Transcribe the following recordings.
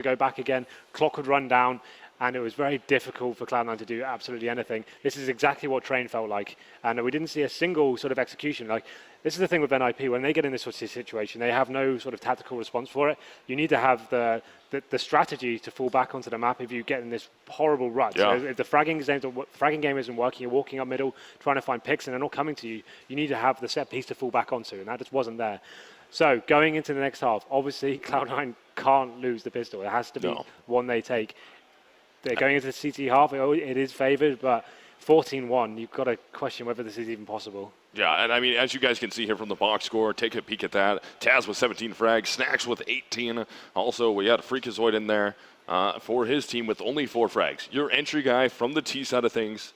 go back again, clock would run down, and it was very difficult for Cloud9 to do absolutely anything. This is exactly what Train felt like, and we didn't see a single sort of execution. Like, this is the thing with NIP, when they get in this sort of situation, they have no sort of tactical response for it. You need to have the strategy to fall back onto the map if you get in this horrible rut. Yeah. So if the fragging game isn't working, you're walking up middle, trying to find picks, and they're not coming to you, you need to have the set piece to fall back onto, and that just wasn't there. So going into the next half, obviously Cloud9 can't lose the pistol. It has to be one they take. They're going into the CT half, it is favoured, but 14-1, you've got to question whether this is even possible. Yeah, and I mean, as you guys can see here from the box score, take a peek at that. Taz with 17 frags, Snacks with 18. Also, we had Freakazoid in there for his team with only 4 frags. Your entry guy from the T side of things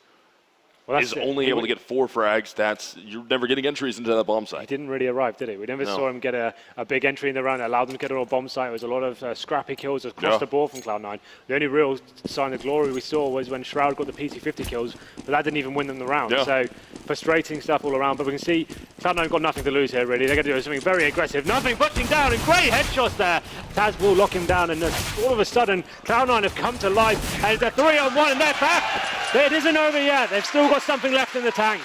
is only able to get 4 frags. You're never getting entries into that bomb site. He didn't really arrive, did he? We never saw him get a big entry in the round that allowed them to get on a bomb site. It was a lot of scrappy kills across the board from Cloud9. The only real sign of glory we saw was when Shroud got the PT50 kills, but that didn't even win them the round. Yeah. So frustrating stuff all around, but we can see Cloud9 got nothing to lose here, really. They're going to do something very aggressive. Nothing butting down, and great headshots there. Taz will lock him down, and all of a sudden, Cloud9 have come to life, and it's a 3-on-1, and they're back. It isn't over yet. They've still got something left in the tank.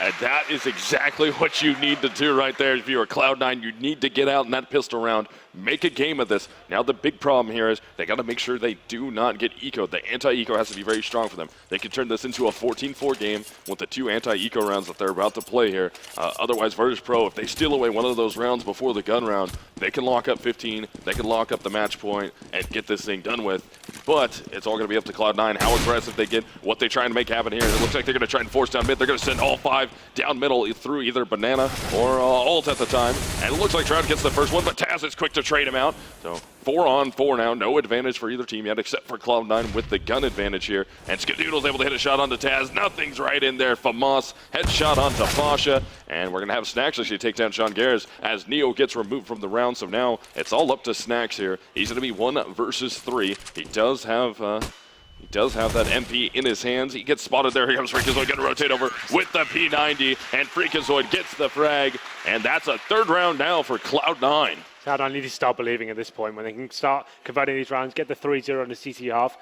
And that is exactly what you need to do right there. If you're Cloud9, you need to get out in that pistol round, make a game of this. Now the big problem here is they got to make sure they do not get ecoed. The anti-eco has to be very strong for them. They can turn this into a 14-4 game with the 2 anti-eco rounds that they're about to play here. Otherwise, Virtus.Pro, if they steal away one of those rounds before the gun round, they can lock up 15, they can lock up the match point and get this thing done with. But it's all going to be up to Cloud9, how aggressive they get, what they try to make happen here. It looks like they're going to try and force down mid. They're going to send all 5 down middle through either Banana or Ult at the time. And it looks like Shroud gets the first one, but Taz is quick to trade him out. So 4-on-4 now, no advantage for either team yet except for Cloud9 with the gun advantage here. And Skadoodle's able to hit a shot onto Taz. Nothing's right in there. Famas headshot onto Pasha. And we're going to have Snacks actually take down Sean Gares as Neo gets removed from the round. So now it's all up to Snacks here. He's going to be 1 versus 3. He does have that MP in his hands. He gets spotted there. Here comes Freakazoid, going to rotate over with the P90, and Freakazoid gets the frag, and that's a 3rd round now for Cloud9. Cloud9 need to start believing at this point when they can start converting these rounds, get the 3-0 on the CT half.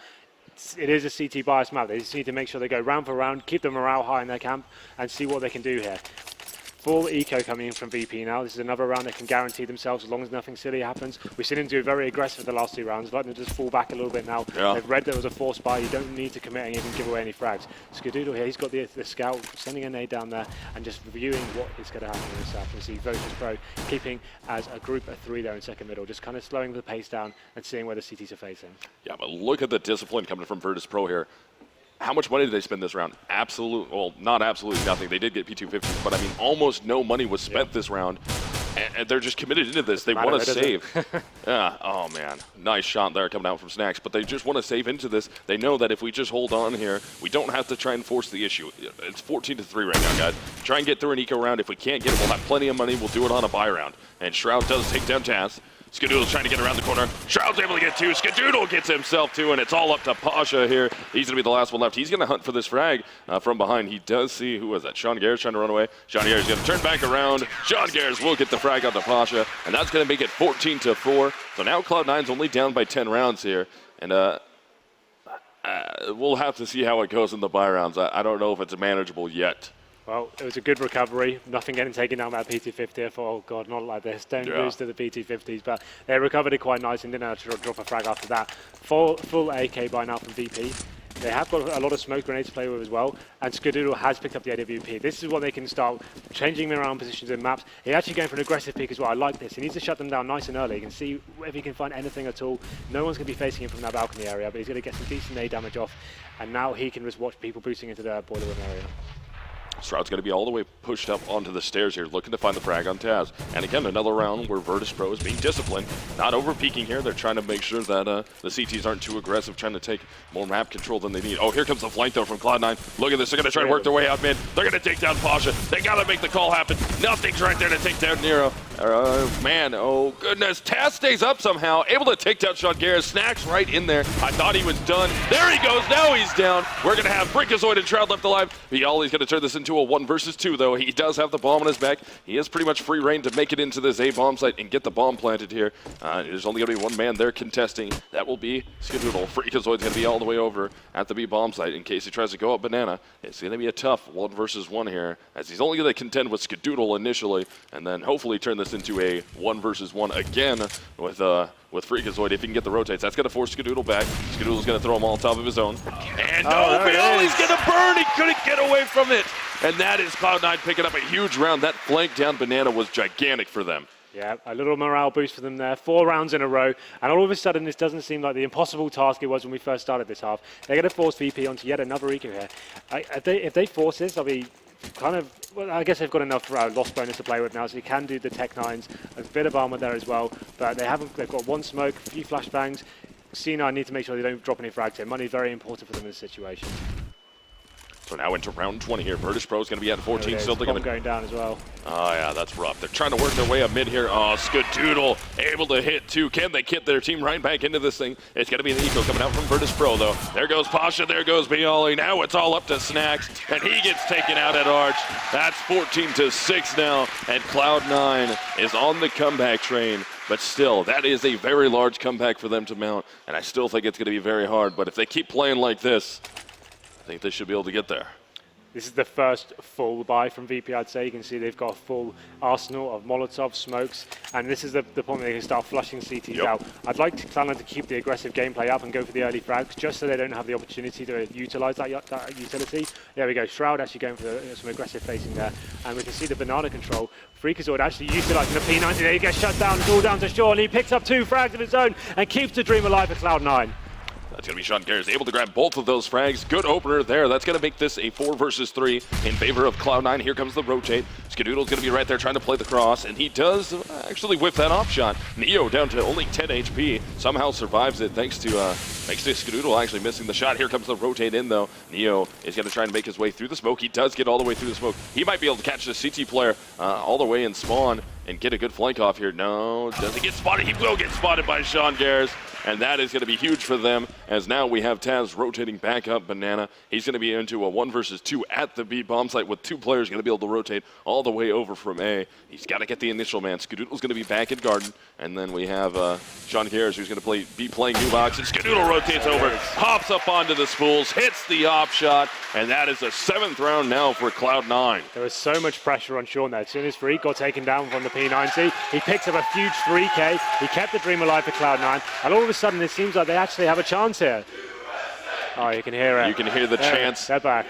It is a CT bias map. They just need to make sure they go round for round, keep the morale high in their camp, and see what they can do here. Full eco coming in from VP now. This is another round they can guarantee themselves as long as nothing silly happens. We've seen them do very aggressive the last 2 rounds. Let them just fall back a little bit now. Yeah. They've read there was a force buy. You don't need to commit and even give away any frags. Skadoodle here, he's got the scout, sending a nade down there and just reviewing what is going to happen in the south. We see Virtus.Pro keeping as a group of 3 there in second middle, just kind of slowing the pace down and seeing where the CTs are facing. Yeah, but look at the discipline coming from Virtus.Pro here. How much money did they spend this round? Well, not absolutely nothing. They did get P250, but I mean, almost no money was spent this round. And they're just committed into this. They want to save. Yeah. Oh, man. Nice shot there coming out from Snacks. But they just want to save into this. They know that if we just hold on here, we don't have to try and force the issue. It's 14-3 right now, guys. Try and get through an eco round. If we can't get it, we'll have plenty of money. We'll do it on a buy round. And Shroud does take down Taz. Skadoodle's trying to get around the corner. Shroud's able to get 2. Skadoodle gets himself 2, and it's all up to Pasha here. He's going to be the last one left. He's going to hunt for this frag from behind. He does see, who was that? Sean Gares trying to run away. Sean Gares going to turn back around. Sean Gares will get the frag onto Pasha, and that's going to make it 14-4. So now Cloud9's only down by 10 rounds here, and we'll have to see how it goes in the buy rounds. I don't know if it's manageable yet. Well, it was a good recovery. Nothing getting taken down by a PT50. I thought, oh God, not like this. Don't lose to the PT50s. But they recovered it quite nice and didn't have to drop a frag after that. Full AK by now from VP. They have got a lot of smoke grenades to play with as well. And Skadoodle has picked up the AWP. This is what they can start changing their around positions in maps. He's actually going for an aggressive pick as well. I like this. He needs to shut them down nice and early. You can see if he can find anything at all. No one's going to be facing him from that balcony area, but he's going to get some decent nade damage off. And now he can just watch people boosting into the boiler room area. Shroud's going to be all the way pushed up onto the stairs here, looking to find the frag on Taz. And again, another round where Virtus.Pro is being disciplined, not over-peaking here. They're trying to make sure that the CTs aren't too aggressive, trying to take more map control than they need. Oh, here comes the flank, though, from Cloud9. Look at this. They're going to try to work their way out mid. They're going to take down Pasha. They got to make the call happen. Nothing's right there to take down Nero. Man, oh, goodness. Taz stays up somehow, able to take down Sean Gares. Snacks right in there. I thought he was done. There he goes. Now he's down. We're going to have Freakazoid and Shroud left alive. He's going to turn this into into a 1 versus 2, though. He does have the bomb on his back. He has pretty much free reign to make it into this A bomb site and get the bomb planted here. There's only going to be one man there contesting. That will be Skadoodle. Freakazoid's going to be all the way over at the B bomb site in case he tries to go up Banana. It's going to be a tough 1 versus 1 here, as he's only going to contend with Skadoodle initially, and then hopefully turn this into a 1 versus 1 again with Freakazoid. If he can get the rotates, that's going to force Skadoodle back. Skadoodle's going to throw him all on top of his own. And no, Violi's going to burn. He couldn't get away from it. And that is Cloud9 picking up a huge round. That flank down Banana was gigantic for them. Yeah, a little morale boost for them there. 4 rounds in a row. And all of a sudden, this doesn't seem like the impossible task it was when we first started this half. They're going to force VP onto yet another eco here. If they force this, I'll be kind of, well, I guess they've got enough lost bonus to play with now, so you can do the Tech 9s, a bit of armor there as well, but they've got 1 smoke, a few flashbangs. C9 need to make sure they don't drop any frags here. Money very important for them in this situation. So now into round 20 here. Virtus.Pro is going to be at 14. Still going down as well. Oh, yeah, that's rough. They're trying to work their way up mid here. Oh, Skadoodle able to hit 2. Can they get their team right back into this thing? It's going to be an eco coming out from Virtus.Pro, though. There goes Pasha. There goes Violi. Now it's all up to Snacks, and he gets taken out at Arch. That's 14-6 now, and Cloud9 is on the comeback train. But still, that is a very large comeback for them to mount, and I still think it's going to be very hard. But if they keep playing like this, I think they should be able to get there. This is the first full buy from VP, I'd say. You can see they've got a full arsenal of Molotov smokes, and this is the point where they can start flushing CTs out. I'd like Cloud9 to keep the aggressive gameplay up and go for the early frags, just so they don't have the opportunity to utilize that utility. There we go, Shroud actually going for some aggressive facing there, and we can see the banana control. Freakazoid actually utilizing the P90 there. He gets shut down, it's all down to Shaw, and he picks up 2 frags of his own and keeps the dream alive for Cloud9. That's going to be Sean Garris able to grab both of those frags. Good opener there. That's going to make this a 4 versus 3 in favor of Cloud9. Here comes the rotate. Skadoodle's going to be right there trying to play the cross, and he does actually whip that off shot. Neo down to only 10 HP. Somehow survives it thanks to Skadoodle actually missing the shot. Here comes the rotate in, though. Neo is going to try and make his way through the smoke. He does get all the way through the smoke. He might be able to catch the CT player all the way in spawn and get a good flank off here. No, doesn't get spotted. He will get spotted by Sean Garris. And that is going to be huge for them, as now we have Taz rotating back up Banana. He's going to be into a 1 versus 2 at the B bomb site, with 2 players going to be able to rotate all the way over from A. He's got to get the initial man. Skadoodle's going to be back in Garden, and then we have Sean Garris, who's going to be playing new box, and Skadoodle rotates over, hops up onto the spools, hits the op shot, and that is the 7th round now for Cloud9. There was so much pressure on Sean there. As soon as Freak got taken down from the P90, he picks up a huge 3K. He kept the dream alive for Cloud9, and all of a sudden it seems like they actually have a chance here. Oh, you can hear it. You can hear the chants. They're back.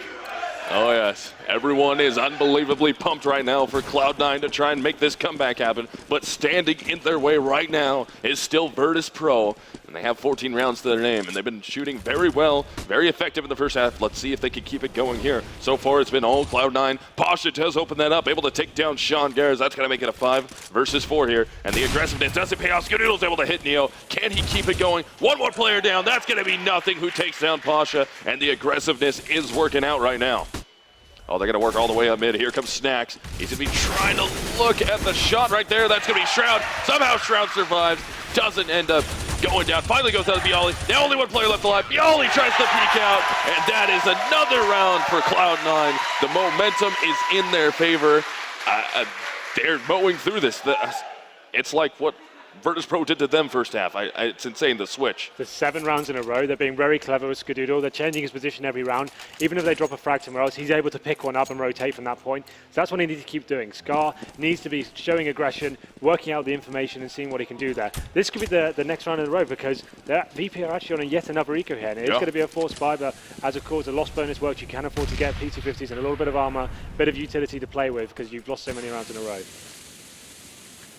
Oh, yes. Everyone is unbelievably pumped right now for Cloud9 to try and make this comeback happen. But standing in their way right now is still Virtus.Pro. And they have 14 rounds to their name. And they've been shooting very well, very effective in the first half. Let's see if they can keep it going here. So far, it's been all Cloud9. Pasha does open that up, able to take down Sean Garris. That's going to make it a 5 versus 4 here. And the aggressiveness doesn't pay off. Skadoodle's able to hit Neo. Can he keep it going? One more player down. That's going to be nothing. Who takes down Pasha? And the aggressiveness is working out right now. Oh, they're going to work all the way up mid. Here comes Snacks. He's going to be trying to look at the shot right there. That's going to be Shroud. Somehow Shroud survives. Doesn't end up going down. Finally goes down to Violi. The only one player left alive. Violi tries to peek out. And that is another round for Cloud9. The momentum is in their favor. They're mowing through this. It's like what Virtus.Pro did to them first half. It's insane, the switch. The 7 rounds in a row. They're being very clever with Skadoodle. They're changing his position every round. Even if they drop a frag somewhere else, he's able to pick one up and rotate from that point. So that's what he needs to keep doing. Scar needs to be showing aggression, working out the information and seeing what he can do there. This could be the next round in a row, because VP are actually on yet another eco here. And it's going to be a forced buy, but as of course the lost bonus works, you can afford to get PT50s and a little bit of armor, bit of utility to play with, because you've lost so many rounds in a row.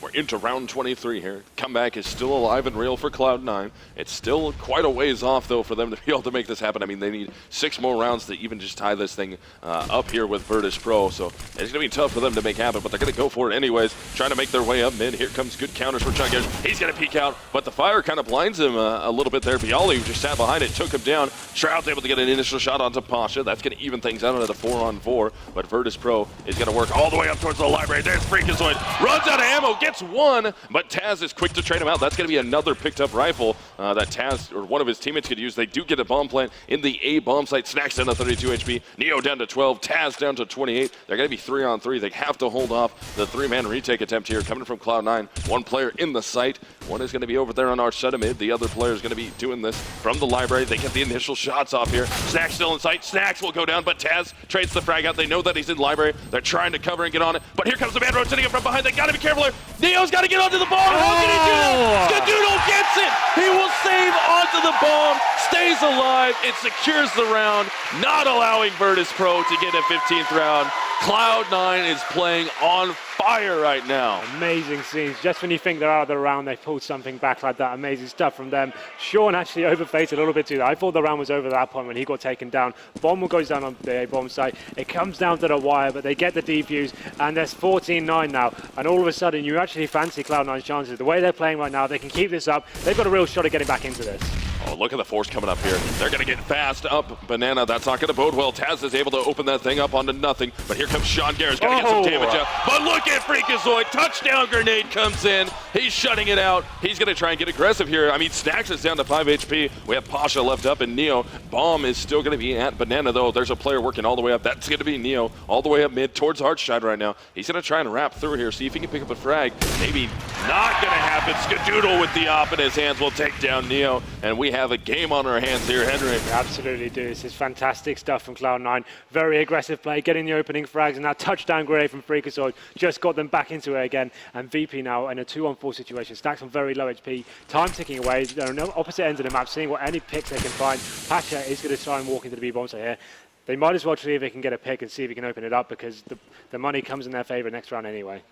We're into round 23 here. Comeback is still alive and real for Cloud9. It's still quite a ways off, though, for them to be able to make this happen. I mean, they need 6 more rounds to even just tie this thing up here with Virtus.Pro. So it's going to be tough for them to make happen, but they're going to go for it anyways, trying to make their way up mid. Here comes good counters from Sean Garris. He's going to peek out, but the fire kind of blinds him a little bit there. Violi, who just sat behind it, took him down. Shroud's able to get an initial shot onto Pasha. That's going to even things out at a 4-on-4, but Virtus.Pro is going to work all the way up towards the library. There's Freakazoid. Runs out of ammo. gets one, but Taz is quick to trade him out. That's going to be another picked up rifle that Taz or one of his teammates could use. They do get a bomb plant in the A bomb site. Snacks down to 32 HP, Neo down to 12, Taz down to 28. They're going to be 3-on-3. They have to hold off the 3-man retake attempt here coming from Cloud9. One player in the site. One is going to be over there on our set of mid. The other player is going to be doing this from the library. They get the initial shots off here. Snacks still in sight. Snacks will go down, but Taz trades the frag out. They know that he's in library. They're trying to cover and get on it, but here comes the man rotating it from behind. They got to be careful here. Neo's got to get onto the bomb. How can he do that? Skadoodle gets it. He will save onto the bomb, stays alive. It secures the round, not allowing Virtus.Pro to get a 15th round. Cloud9 is playing on fire right now. Amazing scenes. Just when you think they're out of the round, they pulled something back like that. Amazing stuff from them. Sean actually overplayed a little bit too. I thought the round was over at that point when he got taken down. Bomb goes down on the bomb site. It comes down to the wire, but they get the defuse, and there's 14-9 now. And all of a sudden, you actually fancy Cloud9's chances. The way they're playing right now, they can keep this up. They've got a real shot at getting back into this. Oh, look at the force coming up here. They're going to get fast up. Banana, that's not going to bode well. Taz is able to open that thing up onto nothing. But here comes Sean Garrett's going to get some damage up. But look at Freakazoid. Touchdown grenade comes in. He's shutting it out. He's going to try and get aggressive here. I mean, Snacks is down to 5 HP. We have Pasha left up and Neo. Bomb is still going to be at Banana, though. There's a player working all the way up. That's going to be Neo all the way up mid towards Heartshine right now. He's going to try and wrap through here, see if he can pick up a frag. Maybe not going to happen. Skadoodle with the op in his hands will take down Neo. And we have a game on our hands here, Henry. We absolutely do. This is fantastic stuff from Cloud9. Very aggressive play, getting the opening frags, and that touchdown grenade from Freakazoid just got them back into it again. And VP now in a 2-on-4 situation. Stacks on very low HP. Time ticking away. They're on opposite ends of the map, seeing what any picks they can find. Pasha is going to try and walk into the B bomb site here. They might as well see if they can get a pick and see if he can open it up, because the money comes in their favor next round anyway.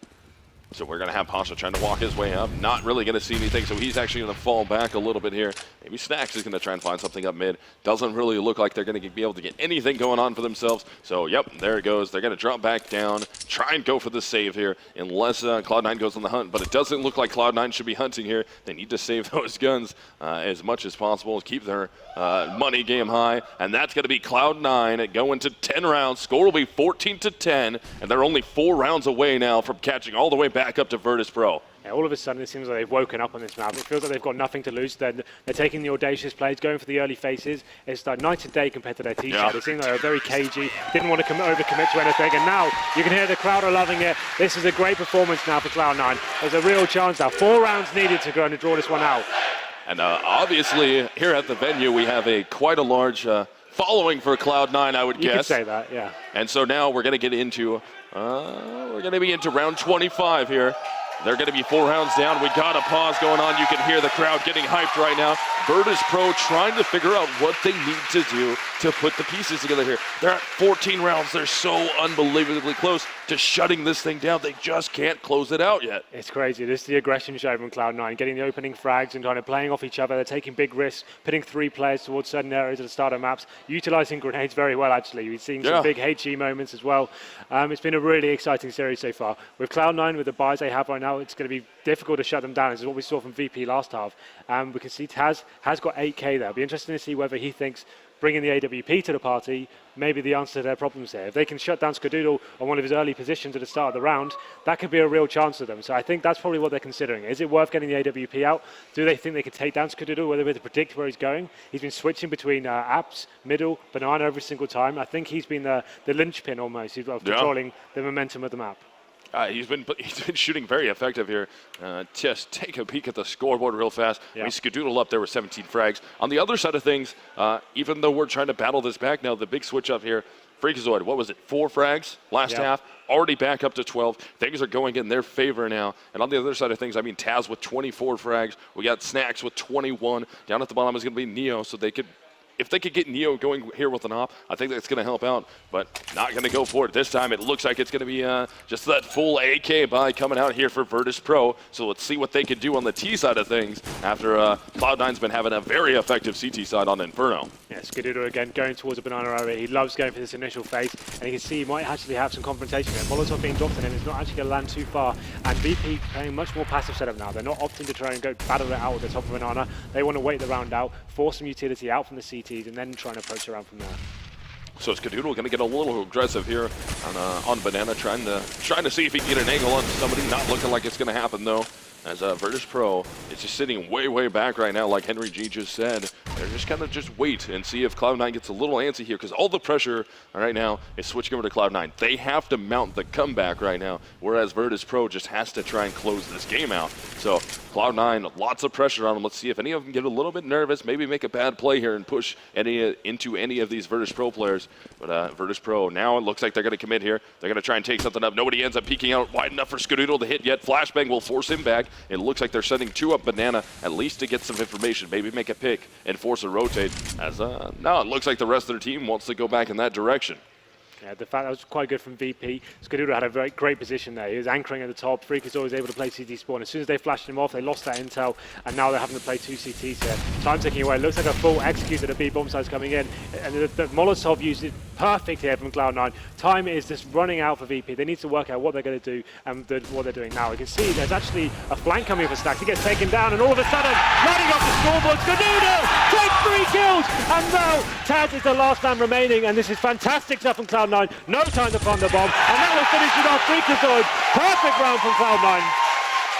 So we're going to have Pasha trying to walk his way up. Not really going to see anything, so he's actually going to fall back a little bit here. Maybe Snacks is going to try and find something up mid. Doesn't really look like they're going to be able to get anything going on for themselves. So, yep, there it goes. They're going to drop back down, try and go for the save here, unless Cloud9 goes on the hunt. But it doesn't look like Cloud9 should be hunting here. They need to save those guns as much as possible, keep their money game high. And that's going to be Cloud9 going to 10 rounds. Score will be 14-10, and they're only 4 rounds away now from catching all the way back up to Virtus.Pro. Yeah, all of a sudden, it seems like they've woken up on this map. It feels like they've got nothing to lose. They're taking the audacious plays, going for the early faces. It's like night and day compared to their team side. It seems like they're very cagey, didn't want to overcommit to anything, and now you can hear the crowd are loving it. This is a great performance now for Cloud9. There's a real chance now. 4 rounds needed to go and draw this one out. And obviously, here at the venue, we have quite a large following for Cloud9, I would guess. You could say that, yeah. And so now we're going to get into round 25 here. They're going to be 4 rounds down. We got a pause going on. You can hear the crowd getting hyped right now. Virtus.Pro trying to figure out what they need to do to put the pieces together here. They're at 14 rounds. They're so unbelievably close to shutting this thing down. They just can't close it out yet. It's crazy. This is the aggression show from Cloud9, getting the opening frags and kind of playing off each other. They're taking big risks, putting 3 players towards certain areas at the start of maps, utilizing grenades very well, actually. We've seen some big HE moments as well. It's been a really exciting series so far. With Cloud9, with the buys they have right now, it's going to be difficult to shut them down. This is what we saw from VP last half. We can see Taz has got 8K there. It'll be interesting to see whether he thinks bringing the AWP to the party may be the answer to their problems here. If they can shut down Skadoodle on one of his early positions at the start of the round, that could be a real chance for them. So I think that's probably what they're considering. Is it worth getting the AWP out? Do they think they can take down Skadoodle? Whether they predict where he's going? He's been switching between apps, middle, banana every single time. I think he's been the linchpin almost of controlling the momentum of the map. He's been shooting very effective here. Just take a peek at the scoreboard real fast. I mean, Skadoodle up there with 17 frags. On the other side of things, even though we're trying to battle this back now, the big switch up here, Freakazoid, what was it, 4 frags last half? Already back up to 12. Things are going in their favor now. And on the other side of things, I mean, Taz with 24 frags. We got Snacks with 21. Down at the bottom is going to be Neo, so they could... If they could get Neo going here with an op, I think that's going to help out, but not going to go for it this time. It looks like it's going to be just that full AK buy coming out here for Virtus.Pro. So let's see what they can do on the T side of things after Cloud9's been having a very effective CT side on Inferno. Yeah, Skadoodle again going towards a banana area. He loves going for this initial phase, and you can see he might actually have some confrontation there. Molotov being dropped on him is not actually going to land too far, and VP playing much more passive setup now. They're not opting to try and go battle it out with the top of banana. They want to wait the round out, force some utility out from the CTs, and then try and approach around from there. So Skadoodle going to get a little aggressive here on Banana, trying to see if he can get an angle on somebody. Not looking like it's going to happen though, as Virtus.Pro is just sitting way back right now, like Henry G just said. They're just kind of just wait and see if Cloud9 gets a little antsy here, because all the pressure right now is switching over to Cloud9. They have to mount the comeback right now, whereas Virtus.Pro just has to try and close this game out. So Cloud9, lots of pressure on them. Let's see if any of them get a little bit nervous, maybe make a bad play here and push into any of these Virtus.Pro players. But Virtus.Pro, now it looks like they're going to commit here. They're going to try and take something up. Nobody ends up peeking out wide enough for Skadoodle to hit yet. Flashbang will force him back. It looks like they're sending 2 up Banana, at least to get some information, maybe make a pick and force a rotate. As now it looks like the rest of their team wants to go back in that direction. Yeah, the fact that was quite good from VP. Skadoodle had a very great position there. He was anchoring at the top. Freak is always able to play CT spawn. As soon as they flashed him off, they lost that intel, and now they're having to play 2 CTs here. Time ticking away. It looks like a full execute at a B bomb size coming in, and the Molotov used it perfect here from Cloud9. Time is just running out for VP. They need to work out what they're going to do and what they're doing now. You can see there's actually a flank coming for Stacks. He gets taken down, and all of a sudden, lighting up the scoreboard, Skadoodle takes 3 kills, and now Taz is the last man remaining, and this is fantastic stuff from Cloud9. No time to plant the bomb, and that will finish with our Freakazoid. Perfect round from Cloud9.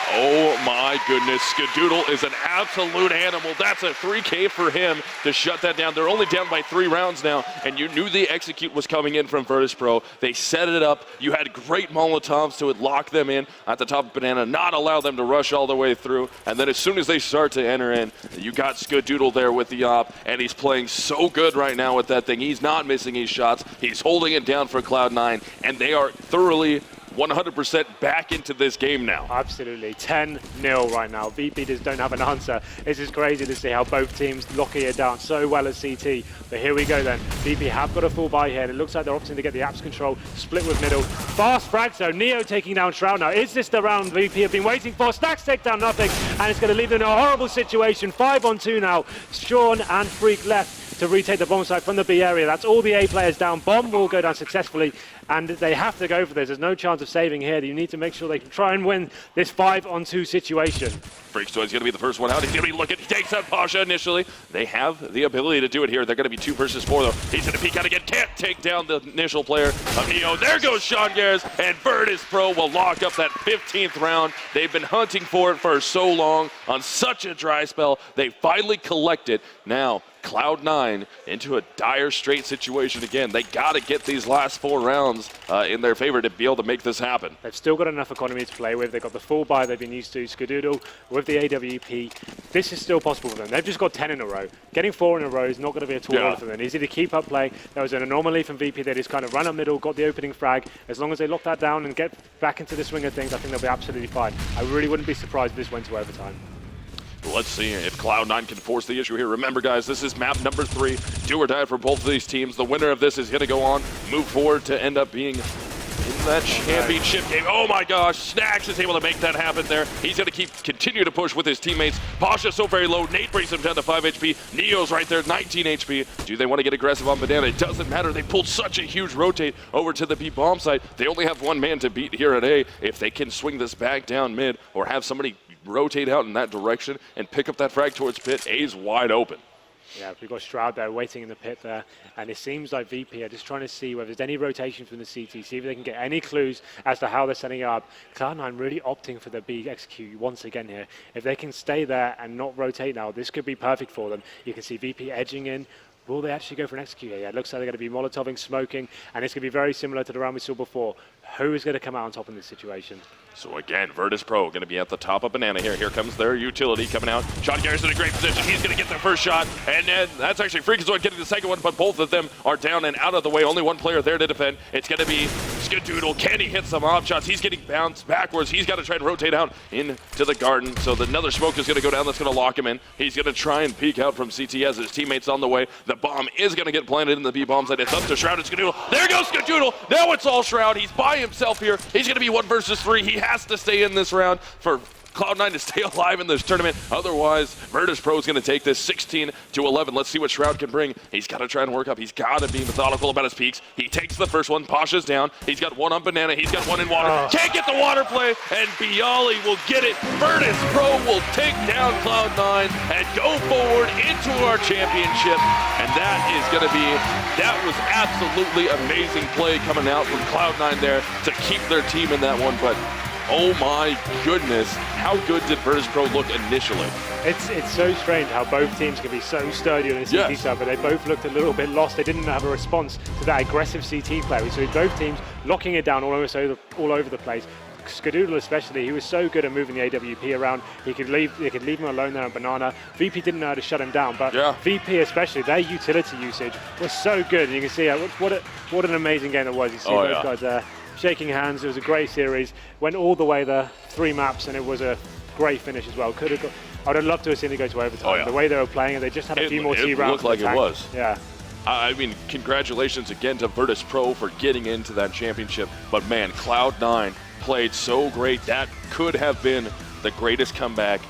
Oh my goodness, Skadoodle is an absolute animal. That's a 3K for him to shut that down. They're only down by 3 rounds now, and you knew the execute was coming in from Virtus.Pro. They set it up. You had great Molotovs to lock them in at the top of Banana, not allow them to rush all the way through. And then as soon as they start to enter in, you got Skadoodle there with the op, and he's playing so good right now with that thing. He's not missing his shots. He's holding it down for Cloud9, and they are thoroughly 100% back into this game now. Absolutely, 10-0 right now. VP just don't have an answer. This is crazy to see how both teams locking it down so well as CT. But here we go then. VP have got a full buy here. It looks like they're opting to get the apps control, split with middle. Fast frag zone. Neo taking down Shroud now. Is this the round VP have been waiting for? Stacks take down nothing, and it's going to leave them in a horrible situation. 5-on-2 now. Sean and Freak left to retake the bomb site from the B area. That's all the A players down. Bomb will go down successfully, and they have to go for this. There's no chance of saving here. You need to make sure they can try and win this 5-on-2 situation. Freakazoid's going to be the first one out. He's going to be looking. He takes out Pasha initially. They have the ability to do it here. They're going to be 2 versus 4 though. He's going to peek out again. Can't take down the initial player of Neo. There goes Sean Garris, and Virtus.Pro will lock up that 15th round. They've been hunting for it for so long on such a dry spell. They finally collect it. Now Cloud9 into a dire straight situation again. They got to get these last 4 rounds in their favor to be able to make this happen. They've still got enough economy to play with. They've got the full buy they've been used to. Skadoodle with the AWP. This is still possible for them. They've just got 10 in a row. Getting 4 in a row is not going to be a tall order for them. Easy to keep up playing. There was an anomaly from VP. They just kind of ran up middle, got the opening frag. As long as they lock that down and get back into the swing of things, I think they'll be absolutely fine. I really wouldn't be surprised if this went to overtime. Let's see if Cloud9 can force the issue here. Remember, guys, this is map number 3. Do or die for both of these teams. The winner of this is going to go on, move forward to end up being in that championship game. Oh my gosh, Snacks is able to make that happen there. He's going to continue to push with his teammates. Pasha so very low. Nate brings him down to 5 HP. Neo's right there, 19 HP. Do they want to get aggressive on Banana? It doesn't matter. They pulled such a huge rotate over to the B bomb site. They only have 1 man to beat here at A. If they can swing this back down mid or have somebody rotate out in that direction and pick up that frag towards pit, A's wide open. Yeah, we've got Shroud there waiting in the pit there, and it seems like VP are just trying to see whether there's any rotation from the CT, see if they can get any clues as to how they're setting it up. Cloud9 really opting for the B execute once again here. If they can stay there and not rotate now, this could be perfect for them. You can see VP edging in. Will they actually go for an execute here? Yeah, it looks like they're going to be Molotoving, smoking, and it's going to be very similar to the round we saw before. Who is going to come out on top in this situation? So again, Virtus.Pro going to be at the top of Banana here. Here comes their utility coming out. Sean Garris in a great position. He's going to get the first shot, and then that's actually Freakazoid getting the second one, but both of them are down and out of the way. Only 1 player there to defend. It's going to be Skadoodle. Can he hit some off shots? He's getting bounced backwards. He's got to try and rotate out into the garden. So another smoke is going to go down. That's going to lock him in. He's going to try and peek out from CT as his teammates on the way. The bomb is going to get planted in the B bomb site. It's up to Shroud and Skadoodle. There goes Skadoodle. Now it's all Shroud. He's by himself here. He's going to be 1 versus 3. He has to stay in this round for Cloud9 to stay alive in this tournament. Otherwise, Virtus.Pro is going to take this 16-11. Let's see what Shroud can bring. He's got to try and work up. He's got to be methodical about his peaks. He takes the first one. Pasha's down. He's got one on Banana. He's got one in water. Can't get the water play, and Bialy will get it. Virtus.Pro will take down Cloud9 and go forward into our championship. And that was absolutely amazing play coming out from Cloud9 there to keep their team in that one. But oh my goodness, how good did Virtus.Pro look initially? It's so strange how both teams can be so sturdy on the CT side, but they both looked a little bit lost. They didn't have a response to that aggressive CT play. We saw both teams locking it down all over the place. Skadoodle especially, he was so good at moving the AWP around. They could leave him alone there on Banana. VP didn't know how to shut him down, but VP especially, their utility usage was so good. And you can see what an amazing game it was. You see those guys there shaking hands. It was a great series. Went all the way there, 3 maps, and it was a great finish as well. I would have loved to have seen it go to overtime. The way they were playing, and they just had a few more T rounds. It looked like it was. Yeah. I mean, congratulations again to Virtus.Pro for getting into that championship. But man, Cloud9 played so great. That could have been the greatest comeback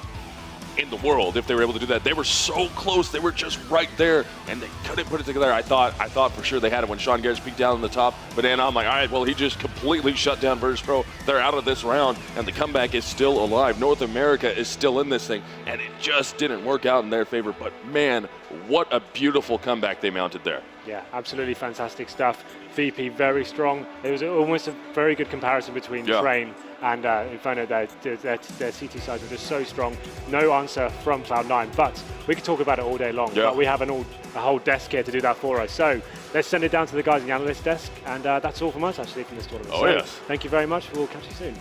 in the world if they were able to do that. They were so close. They were just right there, and they couldn't put it together. I thought for sure they had it when Sean Garrett peeked down on the top, but then I'm like, all right, well, he just completely shut down Virtus.Pro. They're out of this round, and the comeback is still alive. North America is still in this thing, and it just didn't work out in their favor. But man, what a beautiful comeback they mounted there. Yeah, absolutely fantastic stuff. VP very strong. It was almost a very good comparison between Train and Inferno. Their CT sides are just so strong. No answer from Cloud9, but we could talk about it all day long. But we have a whole desk here to do that for us. So let's send it down to the guys in the analyst desk, and that's all from us actually from this tournament. Thank you very much. We'll catch you soon.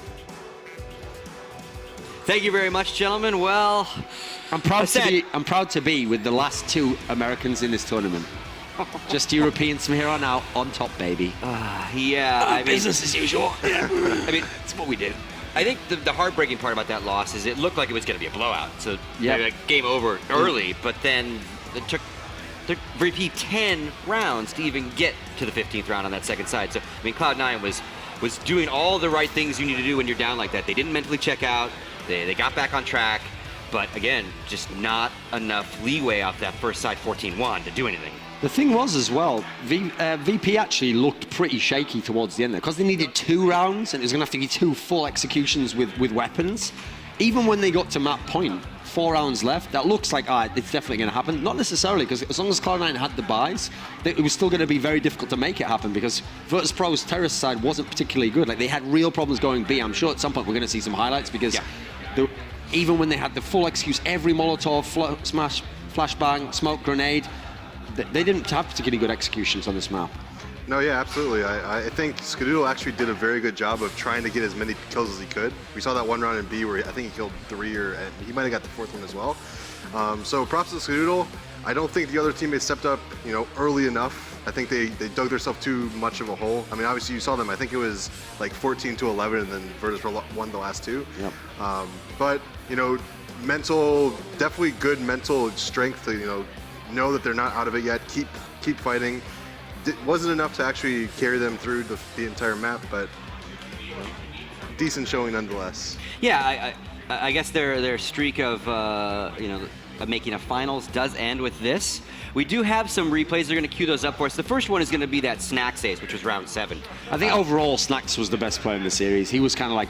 Thank you very much, gentlemen. Well, I'm proud to be with the last 2 Americans in this tournament. Just Europeans from here on out, on top, baby. I mean, business as usual. I mean, it's what we do. I think the heartbreaking part about that loss is it looked like it was going to be a blowout. So game over early, but then it took VP 10 rounds to even get to the 15th round on that second side. So I mean, Cloud9 was doing all the right things you need to do when you're down like that. They didn't mentally check out. They got back on track. But again, just not enough leeway off that first side 14-1 to do anything. The thing was as well, VP actually looked pretty shaky towards the end there because they needed 2 rounds and it was going to have to be 2 full executions with weapons. Even when they got to map point, 4 rounds left, that looks like it's definitely going to happen. Not necessarily, because as long as Cloud9 had the buys, it was still going to be very difficult to make it happen because Virtus.Pro's terrace side wasn't particularly good. Like they had real problems going B. I'm sure at some point we're going to see some highlights because even when they had the full excuse, every Molotov, smash, flashbang, smoke grenade, they didn't have particularly good executions on this map. No, yeah, absolutely. I think Skadoodle actually did a very good job of trying to get as many kills as he could. We saw that one round in B where I think he killed 3, and he might have got the 4th one as well. So props to Skadoodle. I don't think the other teammates stepped up, early enough. I think they dug themselves too much of a hole. I mean, obviously you saw them. I think it was like 14-11, and then Virtus.Pro won the last 2. Yep. But definitely good mental strength to know that they're not out of it yet. Keep fighting. Wasn't enough to actually carry them through the entire map, but decent showing nonetheless. Yeah, I guess their streak of making a finals does end with this. We do have some replays. They're going to queue those up for us. The first one is going to be that Snack Ace, which was round 7. I think overall Snacks was the best player in the series. He was kind of like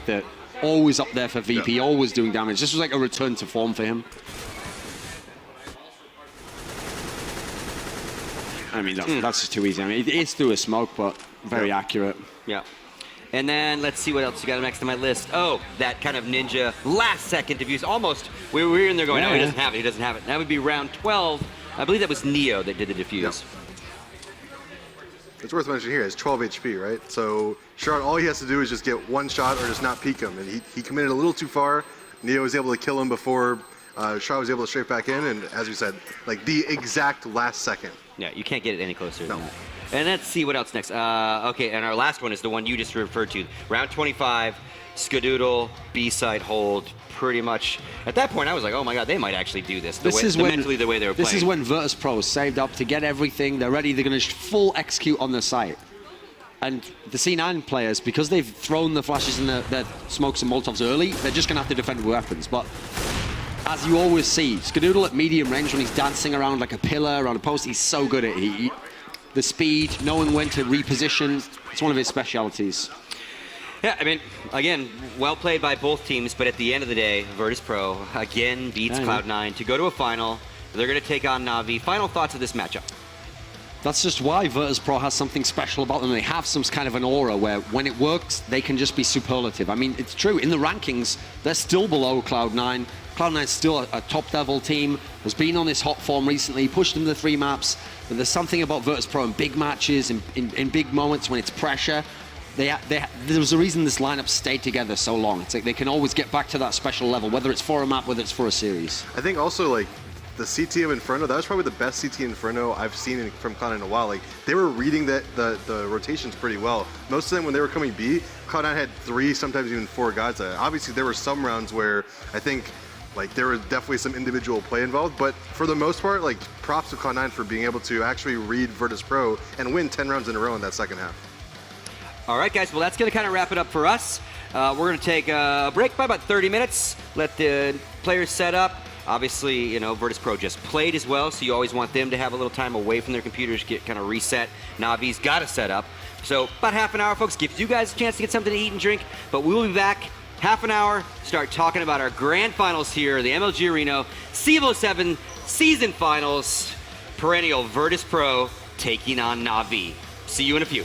always up there for VP, always doing damage. This was like a return to form for him. I mean, that's just too easy. I mean, it is through a smoke, but very accurate. Yeah. And then let's see what else you got next on my list. Oh, that kind of ninja last-second defuse. Almost. We were in there going, no, he doesn't have it. He doesn't have it. That would be round 12. I believe that was Neo that did the defuse. Yep. It's worth mentioning here, it's 12 HP, right? So Shroud, all he has to do is just get 1 shot or just not peek him. And he committed a little too far. Neo was able to kill him before Shroud was able to strafe back in. And as you said, like the exact last second. Yeah, you can't get it any closer than that. And let's see what else next. Okay, and our last one is the one you just referred to. Round 25, Skadoodle, B-side hold, pretty much. At that point, I was like, oh my god, they might actually do this. Mentally, the way they were playing. This is when Virtus.Pro saved up to get everything. They're ready. They're going to full execute on the site. And the C9 players, because they've thrown the flashes and their smokes and molotovs early, they're just going to have to defend with weapons. But as you always see, Skadoodle at medium range, when he's dancing around like a pillar around a post, he's so good at it. The speed, knowing when to reposition, it's one of his specialities. Yeah, I mean, again, well played by both teams, but at the end of the day, Virtus.Pro again beats Cloud9 to go to a final. They're going to take on Na'Vi. Final thoughts of this matchup? That's just why Virtus.Pro has something special about them. They have some kind of an aura where when it works, they can just be superlative. I mean, it's true. In the rankings, they're still below Cloud9. Cloud9's still a top-level team, has been on this hot form recently, pushed them to the 3 maps. But there's something about Virtus.Pro in big matches, in big moments when it's pressure. There's a reason this lineup stayed together so long. It's like they can always get back to that special level, whether it's for a map, whether it's for a series. I think also, like, the CT of Inferno, that was probably the best CT Inferno I've seen from Cloud9 in a while. Like, they were reading the rotations pretty well. Most of them, when they were coming B, Cloud9 had 3, sometimes even 4 gods. Obviously, there were some rounds where I think, like, there was definitely some individual play involved, but for the most part, like, props to Cloud9 for being able to actually read Virtus.Pro and win 10 rounds in a row in that second half. All right, guys, well, that's going to kind of wrap it up for us. We're going to take a break by about 30 minutes, let the players set up. Obviously, you know, Virtus.Pro just played as well, so you always want them to have a little time away from their computers, get kind of reset. Na'Vi's got to set up. So about half an hour, folks, gives you guys a chance to get something to eat and drink, but we will be back half an hour, start talking about our grand finals here, the MLG Reno, CEVO 7 season finals, perennial Virtus.Pro taking on Na'Vi. See you in a few.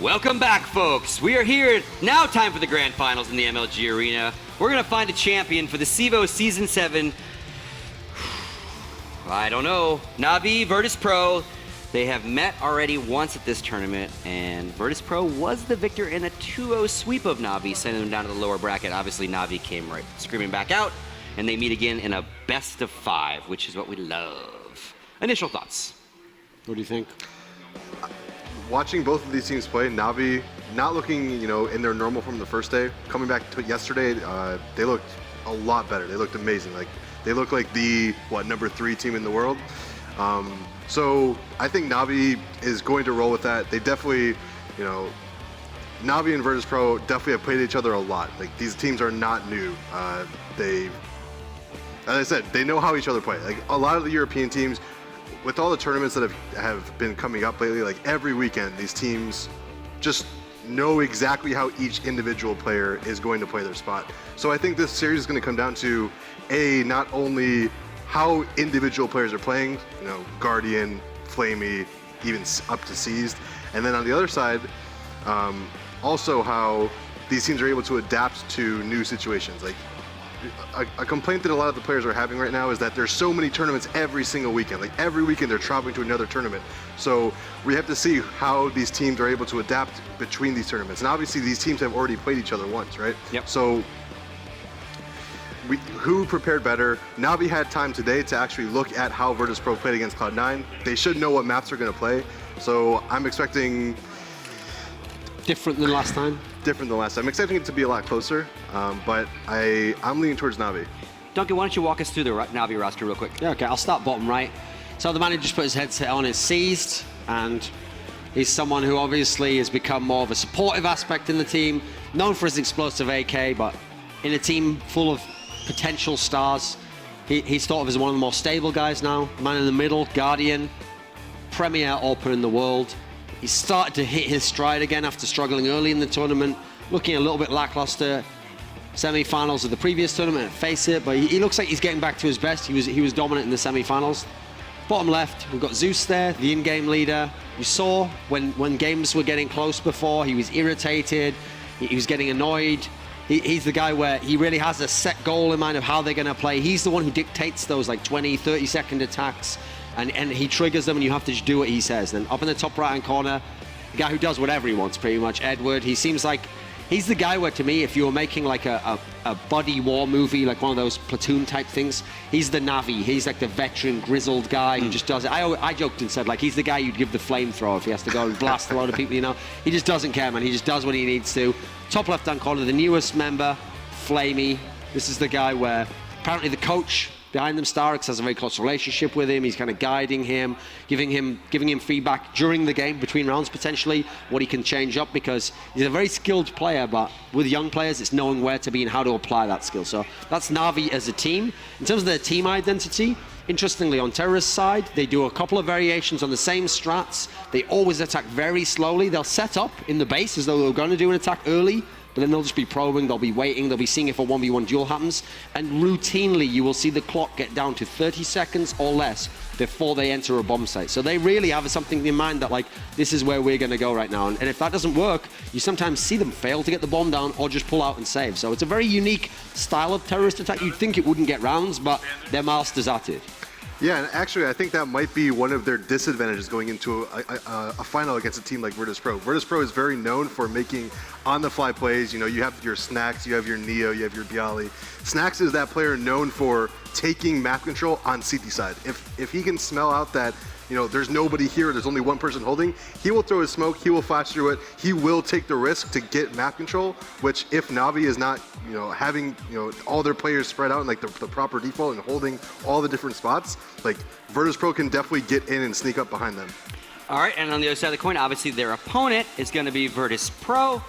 Welcome back, folks. We are here. Now time for the grand finals in the MLG Arena. We're going to find a champion for the CEVO Season 7. I don't know. Navi, Virtus.Pro. They have met already once at this tournament, and Virtus.Pro was the victor in a 2-0 sweep of Navi, sending them down to the lower bracket. Obviously, Navi came right screaming back out, and they meet again in a best of 5, which is what we love. Initial thoughts? What do you think? Watching both of these teams play, Navi not looking, in their normal form the first day. Coming back to yesterday, they looked a lot better. They looked amazing. Like they look like the number 3 team in the world. So I think Navi is going to roll with that. They definitely, Navi and Virtus.Pro definitely have played each other a lot. Like these teams are not new. As I said, they know how each other play. Like a lot of the European teams, with all the tournaments that have been coming up lately, like every weekend, these teams just know exactly how each individual player is going to play their spot. So I think this series is going to come down to not only how individual players are playing, Guardian, Flamey, even up to Seized, and then on the other side, also how these teams are able to adapt to new situations. Like a complaint that a lot of the players are having right now is that there's so many tournaments every single weekend. Like every weekend they're traveling to another tournament. So we have to see how these teams are able to adapt between these tournaments. And obviously these teams have already played each other once, right? Yep. So who prepared better? Navi had time today to actually look at how Virtus.Pro played against Cloud9. They should know what maps they're going to play. So I'm expecting... Different than last time? Different than last time. I'm expecting it to be a lot closer, but I'm leaning towards Navi. Duncan, why don't you walk us through the Navi roster real quick? Yeah, okay, I'll start bottom right. So the man who just put his headset on is Seized, and he's someone who obviously has become more of a supportive aspect in the team, known for his explosive AK, but in a team full of potential stars, he's thought of as one of the more stable guys now. Man in the middle, Guardian, premier AWPer in the world. He's started to hit his stride again after struggling early in the tournament, looking a little bit lackluster. Semi-finals of the previous tournament, face it, but he looks like he's getting back to his best. He was dominant in the semi-finals. Bottom left, we've got Zeus there, the in-game leader. You saw when games were getting close before, he was irritated, he was getting annoyed. He's the guy where he really has a set goal in mind of how they're going to play. He's the one who dictates those like 20, 30-second attacks. And he triggers them, and you have to just do what he says. Then up in the top right-hand corner, the guy who does whatever he wants, pretty much, Edward. He seems like he's the guy where, to me, if you were making like a buddy war movie, like one of those platoon type things, he's the Navi. He's like the veteran, grizzled guy who just does it. I joked and said, like, he's the guy you'd give the flamethrower if he has to go and blast a load of people, He just doesn't care, man. He just does what he needs to. Top left-hand corner, the newest member, Flamey. This is the guy where apparently the coach behind them, Starix, has a very close relationship with him. He's kind of guiding him, giving him feedback during the game, between rounds potentially, what he can change up, because he's a very skilled player, but with young players, it's knowing where to be and how to apply that skill. So that's Navi as a team. In terms of their team identity, interestingly, on Terror's side, they do a couple of variations on the same strats. They always attack very slowly. They'll set up in the base as though they were going to do an attack early, but then they'll just be probing, they'll be waiting, they'll be seeing if a 1v1 duel happens, and routinely you will see the clock get down to 30 seconds or less before they enter a bomb site. So they really have something in mind that, like, this is where we're going to go right now. And if that doesn't work, you sometimes see them fail to get the bomb down or just pull out and save. So it's a very unique style of terrorist attack. You'd think it wouldn't get rounds, but they're masters at it. Yeah, and actually, I think that might be one of their disadvantages going into a final against a team like Virtus.Pro. Virtus.Pro is very known for making on-the-fly plays. You have your Snacks, you have your Neo, you have your Bialy. Snacks is that player known for taking map control on CT side. If he can smell out that, there's nobody here, there's only one person holding, he will throw his smoke, he will flash through it, he will take the risk to get map control, which if Navi is not, having, all their players spread out in like the proper default and holding all the different spots, like Virtus.Pro can definitely get in and sneak up behind them. All right, and on the other side of the coin, obviously their opponent is going to be Virtus.Pro.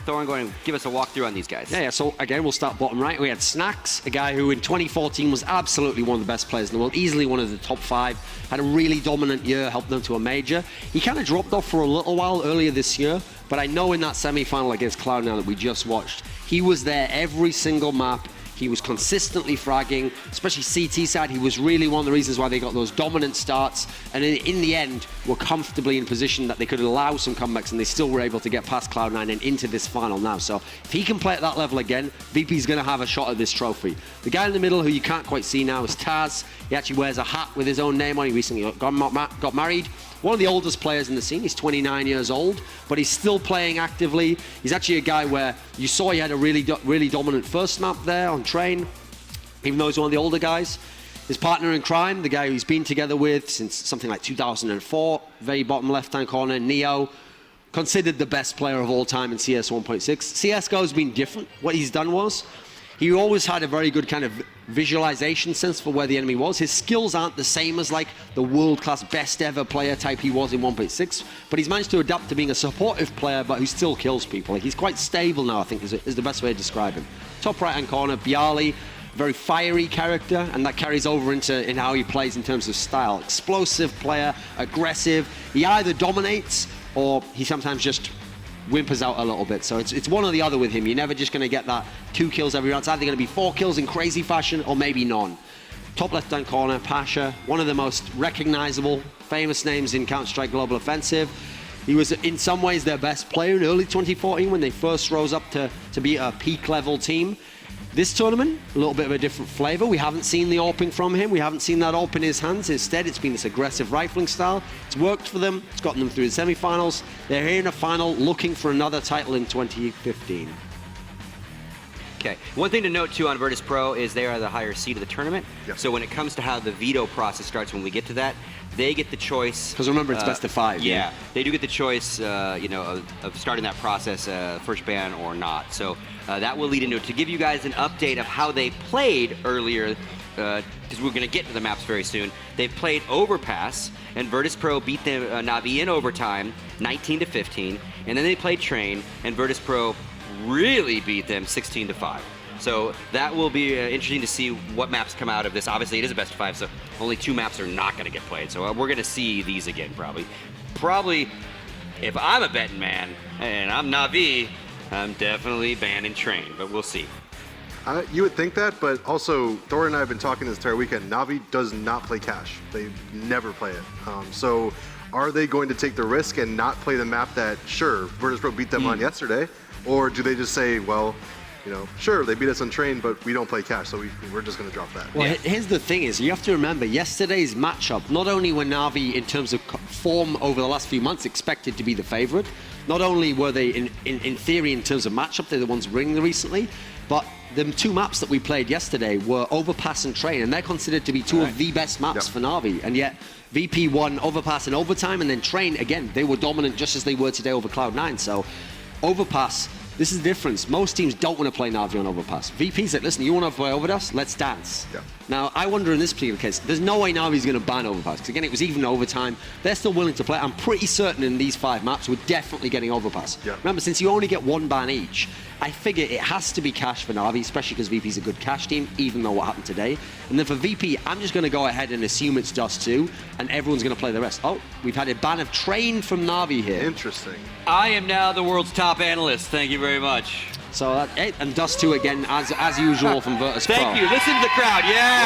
Thorin, go ahead and give us a walkthrough on these guys. Yeah, so again, we'll start bottom right. We had Snacks, a guy who in 2014 was absolutely one of the best players in the world, easily one of the top 5, had a really dominant year, helped them to a major. He kind of dropped off for a little while earlier this year, but I know in that semi-final against Cloud9 that we just watched, he was there every single map. He was consistently fragging, especially CT side. He was really one of the reasons why they got those dominant starts. And in the end, were comfortably in position that they could allow some comebacks, and they still were able to get past Cloud9 and into this final now. So if he can play at that level again, VP's going to have a shot at this trophy. The guy in the middle who you can't quite see now is Taz. He actually wears a hat with his own name on. He recently got married. One of the oldest players in the scene. He's 29 years old, but he's still playing actively. He's actually a guy where you saw he had a really dominant first map there on Train, even though he's one of the older guys. His partner in crime, the guy who he's been together with since something like 2004, very bottom left-hand corner, Neo, considered the best player of all time in CS 1.6. CSGO's been different. What he's done was, he always had a very good kind of visualization sense for where the enemy was. His skills aren't the same as like the world-class best ever player type he was in 1.6, but he's managed to adapt to being a supportive player but who still kills people. Like, he's quite stable now, I think is the best way to describe him. Top right-hand corner, Bialy, very fiery character, and that carries over in how he plays in terms of style. Explosive player, aggressive. He either dominates or he sometimes just whimpers out a little bit. So it's one or the other with him. You're never just going to get that 2 kills every round. It's either going to be 4 kills in crazy fashion or maybe none. Top left-hand corner, Pasha, one of the most recognizable, famous names in Counter-Strike Global Offensive. He was in some ways their best player in early 2014 when they first rose up to be a peak level team. This tournament, a little bit of a different flavor. We haven't seen the AWP from him. We haven't seen that AWP in his hands. Instead, it's been this aggressive rifling style. It's worked for them. It's gotten them through the semi-finals. They're here in a final looking for another title in 2015. Okay. One thing to note, too, on Virtus.Pro is they are the higher seed of the tournament. Yep. So when it comes to how the veto process starts when we get to that, they get the choice. Because remember, it's best of 5. Yeah, they do get the choice, of starting that process, first ban or not. So that will lead into it. To give you guys an update of how they played earlier, because we're going to get to the maps very soon. They've played Overpass, and Virtus.Pro beat them, Na'Vi in overtime, 19-15. And then they played Train, and Virtus.Pro really beat them 16-5. So that will be interesting to see what maps come out of this. Obviously, it is a best of 5, so only 2 maps are not going to get played. So we're going to see these again, probably. Probably, if I'm a betting man, and I'm Na'Vi, I'm definitely banning Train, but we'll see. You would think that, but also Thor and I have been talking this entire weekend. Na'Vi does not play Cash. They never play it. So are they going to take the risk and not play the map that, sure, Virtus.Pro beat them on yesterday? Or do they just say, well, sure, they beat us on Train, but we don't play Cash, so we're just going to drop that. Well, here's the thing is, you have to remember, yesterday's matchup, not only were Na'Vi, in terms of form over the last few months, expected to be the favorite, not only were they, in theory, in terms of matchup, they're the ones winning recently, but the 2 maps that we played yesterday were Overpass and Train, and they're considered to be 2 of the best maps for Na'Vi, and yet VP won Overpass in overtime, and then Train, again, they were dominant just as they were today over Cloud9, so Overpass, this is the difference. Most teams don't want to play Na'Vi on Overpass. VP said, listen, you want to play Overpass? Let's dance. Yeah. Now, I wonder in this particular case, there's no way Na'Vi's going to ban Overpass, because again, it was even overtime. They're still willing to play. I'm pretty certain in these 5 maps, we're definitely getting Overpass. Yeah. Remember, since you only get 1 ban each, I figure it has to be Cash for Na'Vi, especially because VP's a good Cash team, even though what happened today. And then for VP, I'm just going to go ahead and assume it's Dust 2, and everyone's going to play the rest. Oh, we've had a ban of Train from Na'Vi here. Interesting. I am now the world's top analyst. Thank you very much. So and Dust 2 again, as usual from Virtus.Pro. Thank you. Listen to the crowd. Yeah.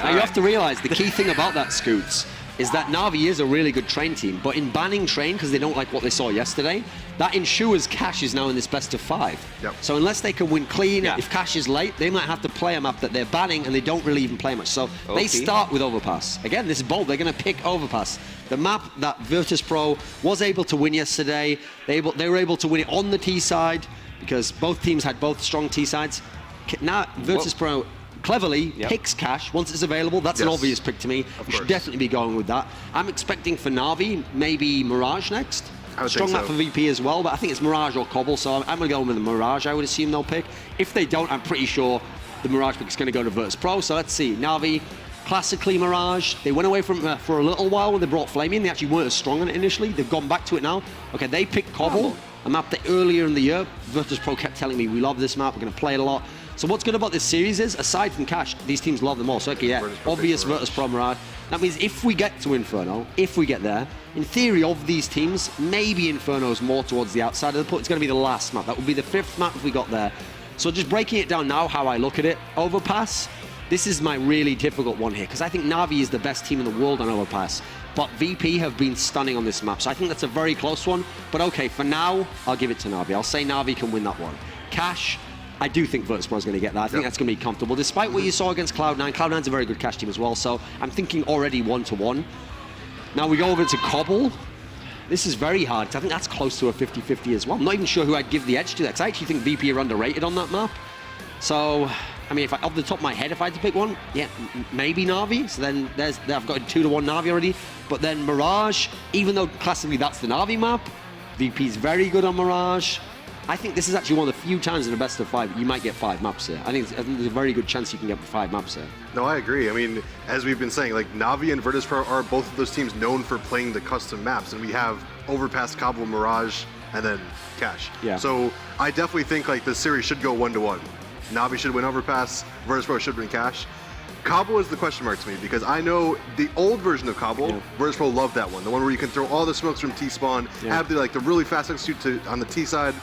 Now you have to realize the key thing about that, Scoots, is that Na'Vi is a really good Train team, but in banning Train, because they don't like what they saw yesterday, that ensures Cash is now in this best of 5. Yep. So unless they can win clean, if Cash is late, they might have to play a map that they're banning and they don't really even play much. So they start with Overpass. Again, this is bold. They're going to pick Overpass. The map that Virtus.Pro was able to win yesterday, they were able to win it on the T side because both teams had both strong T sides. Now Virtus.Pro cleverly picks Cash once it's available. That's an obvious pick to me. We should definitely be going with that. I'm expecting for Na'Vi, maybe Mirage next. Strong map for VP as well, but I think it's Mirage or Cobble, so I'm going to go with the Mirage. I would assume they'll pick. If they don't, I'm pretty sure the Mirage pick is going to go to Virtus.Pro. So let's see. Na'Vi, classically Mirage. They went away from for a little while when they brought Flame in. They actually weren't as strong on it initially. They've gone back to it now. Okay, they picked Cobble, a map that earlier in the year, Virtus.Pro kept telling me, we love this map, we're going to play it a lot. So what's good about this series is, aside from Cash, these teams love them all. So okay, obvious Virtus.Pro Mirage. That means if we get to Inferno, if we get there, in theory of these teams, maybe Inferno's more towards the outside of the put. It's going to be the last map. That would be the 5th map if we got there. So just breaking it down now, how I look at it, Overpass, this is my really difficult one here, because I think Na'Vi is the best team in the world on Overpass. But VP have been stunning on this map, so I think that's a very close one. But okay, for now, I'll give it to Na'Vi. I'll say Na'Vi can win that one. Cash, I do think Virtus.Pro is going to get that. I think that's going to be comfortable. Despite what you saw against Cloud9, Cloud9's a very good Cash team as well, so I'm thinking already 1-1. Now we go over to Cobble. This is very hard, because I think that's close to a 50-50 as well. I'm not even sure who I'd give the edge to, because I actually think VP are underrated on that map. So, I mean, if off the top of my head, if I had to pick one, yeah, maybe Na'Vi. So then I've got a 2-1 Na'Vi already. But then Mirage, even though classically that's the Na'Vi map, VP's very good on Mirage. I think this is actually one of the few times in a best of 5 you might get 5 maps here. I think there's a very good chance you can get 5 maps here. No, I agree. I mean, as we've been saying, like Na'Vi and Virtus.Pro are both of those teams known for playing the custom maps, and we have Overpass, Cobble, Mirage, and then Cash. Yeah. So I definitely think like the series should go 1-1. Na'Vi should win Overpass, Virtus.Pro should win Cash. Cobble is the question mark to me, because I know the old version of Cobble, Virtus.Pro loved that one. The one where you can throw all the smokes from T-spawn, have the really fast execute on the T side.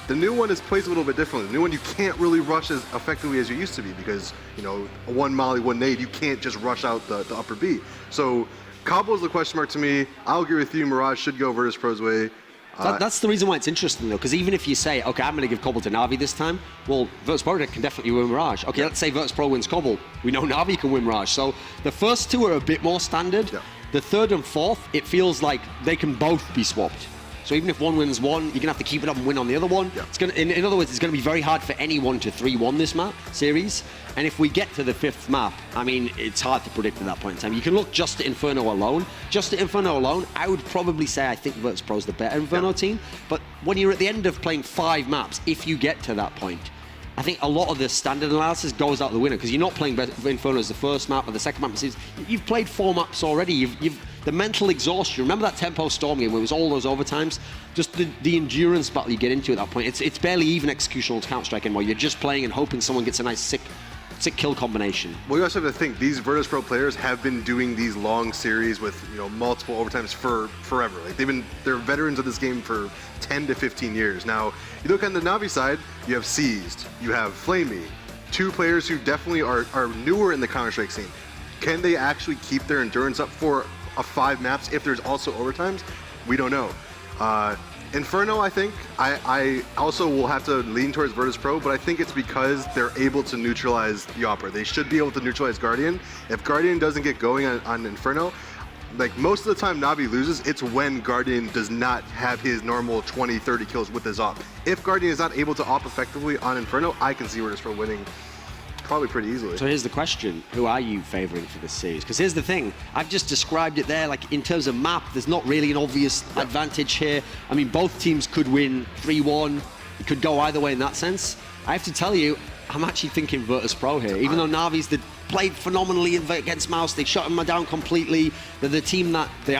The new one plays a little bit differently. The new one, you can't really rush as effectively as you used to be, because, you know, a 1 molly, 1 nade, you can't just rush out the upper B. So Cobble is the question mark to me. I'll agree with you. Mirage should go Virtus.Pro's way. That's the reason why it's interesting, though, because even if you say, okay, I'm going to give Cobble to Na'Vi this time, well, Virtus.Pro can definitely win Mirage. Okay, let's say Virtus.Pro wins Cobble. We know Na'Vi can win Mirage. So the first two are a bit more standard. Yeah. The third and fourth, it feels like they can both be swapped. So even if one wins one, you're going to have to keep it up and win on the other one. Yeah. It's gonna, in other words, it's going to be very hard for anyone to 3-1 this map series. And if we get to the 5th map, I mean, it's hard to predict at that point in time. You can look just at Inferno alone. Just at Inferno alone, I would probably say I think Virtus.Pro's the better Inferno team. But when you're at the end of playing 5 maps, if you get to that point, I think a lot of the standard analysis goes out the window, because you're not playing Inferno as the first map or the second map. You've played 4 maps already. The mental exhaustion. Remember that Tempo Storm game where it was all those overtimes? Just the endurance battle you get into at that point. It's barely even executional to Counter-Strike anymore. You're just playing and hoping someone gets a nice sick kill combination. Well, you also have to think these Virtus.Pro players have been doing these long series with, you know, multiple overtimes for forever. Like they're veterans of this game for 10 to 15 years. Now, you look on the Na'Vi side, you have Seized, you have Flamey, 2 players who definitely are newer in the Counter-Strike scene. Can they actually keep their endurance up for a 5 maps if there's also overtimes? We don't know. Inferno, I think, I also will have to lean towards Virtus.Pro, but I think it's because they're able to neutralize the Opera. They should be able to neutralize Guardian. If Guardian doesn't get going on Inferno, like most of the time Na'Vi loses, it's when Guardian does not have his normal 20, 30 kills with his op. If Guardian is not able to op effectively on Inferno, I can see Virtus.Pro winning probably pretty easily. So here's the question, who are you favoring for this series? Because here's the thing, I've just described it there, like in terms of map, there's not really an obvious advantage here. I mean, both teams could win 3-1, it could go either way in that sense. I have to tell you, I'm actually thinking Virtus.Pro here, even though Na'Vi's played phenomenally against Mouse. They shut them down completely. They're the team that they're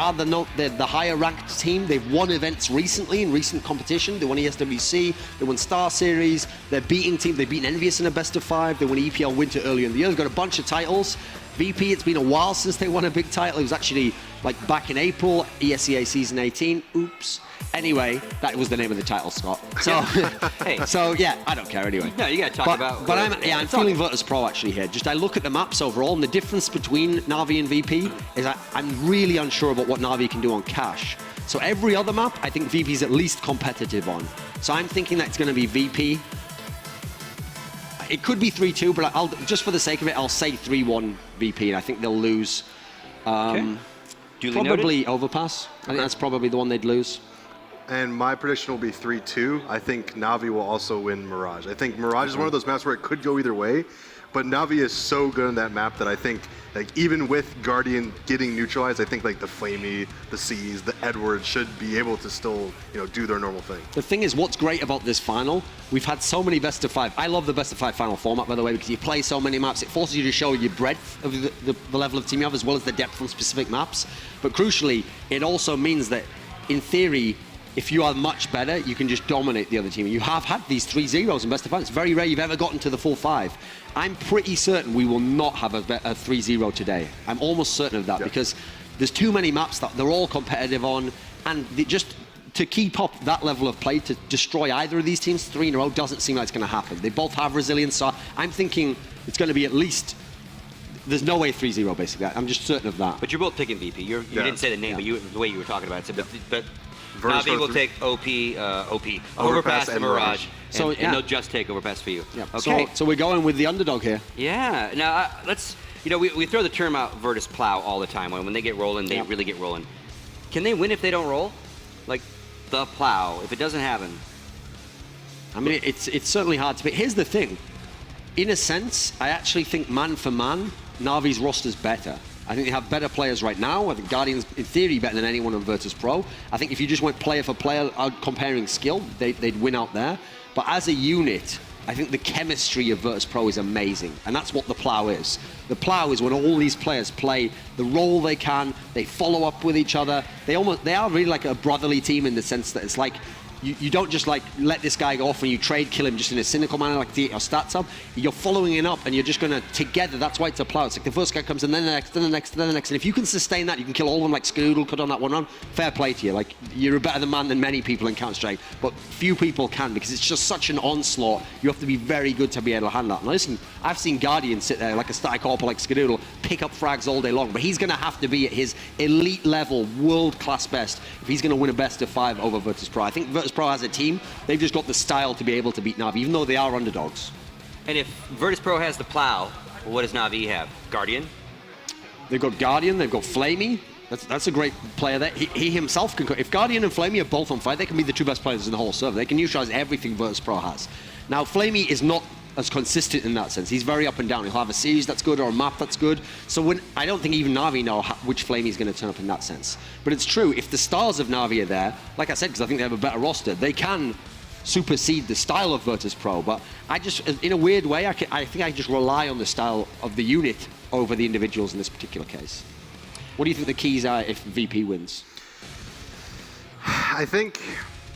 the higher ranked team. They've won events recently in recent competition. They won ESWC. They won Star Series. They're beating teams. They've beaten Envious in a best of 5. They won EPL Winter earlier in the year. They've got a bunch of titles. VP, it's been a while since they won a big title. It was actually like back in April, ESEA Season 18. Oops. Anyway, that was the name of the title, Scott. So, Hey. So yeah, I don't care anyway. No, you got to talk about. But I'm feeling Virtus.Pro actually here. Just I look at the maps overall, and the difference between Na'Vi and VP is I'm really unsure about what Na'Vi can do on Cash. So every other map, I think VP's at least competitive on. So I'm thinking that it's going to be VP. It could be 3-2, but I'll just for the sake of it, I'll say 3-1 VP, and I think they'll lose. Probably Overpass. I think that's probably the one they'd lose. And my prediction will be 3-2. I think Na'Vi will also win Mirage. I think Mirage is one of those maps where it could go either way, but Na'Vi is so good on that map that I think, like, even with Guardian getting neutralized, I think like the Flamey, the Seas, the Edwards should be able to still, you know, do their normal thing. The thing is, what's great about this final, we've had so many best of 5. I love the best of 5 final format, by the way, because you play so many maps. It forces you to show your breadth of the level of team you have, as well as the depth on specific maps. But crucially, it also means that, in theory, if you are much better, you can just dominate the other team. You have had these 3-0s in best of 5. It's very rare you've ever gotten to the full 5. I'm pretty certain we will not have a 3-0 today. I'm almost certain of that, because there's too many maps that they're all competitive on, and just to keep up that level of play, to destroy either of these teams 3 in a row doesn't seem like it's going to happen. They both have resilience, so I'm thinking it's going to be at least, there's no way 3-0 basically. I'm just certain of that. But you're both picking VP. You didn't say the name, but the way you were talking about it. So, but Navi will take Overpass and Mirage. And they'll just take Overpass for you. Yeah. Okay. So we're going with the underdog here. Yeah. Now, let's, we throw the term out Virtus.Pro all the time. When they get rolling, they really get rolling. Can they win if they don't roll? Like the plow, if it doesn't happen? I mean, it's certainly hard to pick. Here's the thing. In a sense, I actually think man for man, Navi's roster's better. I think they have better players right now. I think Guardian's, in theory, better than anyone on Virtus.Pro. I think if you just went player for player comparing skill, they'd win out there. But as a unit, I think the chemistry of Virtus.Pro is amazing. And that's what the plow is. The plow is when all these players play the role they can, they follow up with each other. They are really like a brotherly team in the sense that it's like, you don't just like let this guy go off and you trade kill him just in a cynical manner like your stats up. You're following it up and you're just going to together. That's why it's a plow. It's like the first guy comes and then the next, then the next, then the next. And if you can sustain that, you can kill all of them like Skadoodle could on that one run. Fair play to you. Like you're a better man than many people in Counter-Strike, but few people can because it's just such an onslaught. You have to be very good to be able to handle that. Now listen, I've seen Guardian sit there like a static AWP like Skadoodle, pick up frags all day long, but he's going to have to be at his elite level, world-class best if he's going to win a best of 5 over Virtus.Pro. I think Virtus.Pro as a team, they've just got the style to be able to beat Navi, even though they are underdogs. And if Virtus.Pro has the plow, what does Navi have? Guardian? They've got Guardian, they've got Flamey. That's a great player there. He himself can... If Guardian and Flamey are both on fire, they can be the 2 best players in the whole server. They can neutralize everything Virtus.Pro has. Now, Flamey is not as consistent in that sense. He's very up and down. He'll have a series that's good or a map that's good. So I don't think even Navi know which Flamey is going to turn up in that sense. But it's true, if the stars of Navi are there, like I said, because I think they have a better roster, they can supersede the style of Virtus.Pro. But I just, in a weird way, I think I just rely on the style of the unit over the individuals in this particular case. What do you think the keys are if VP wins? I think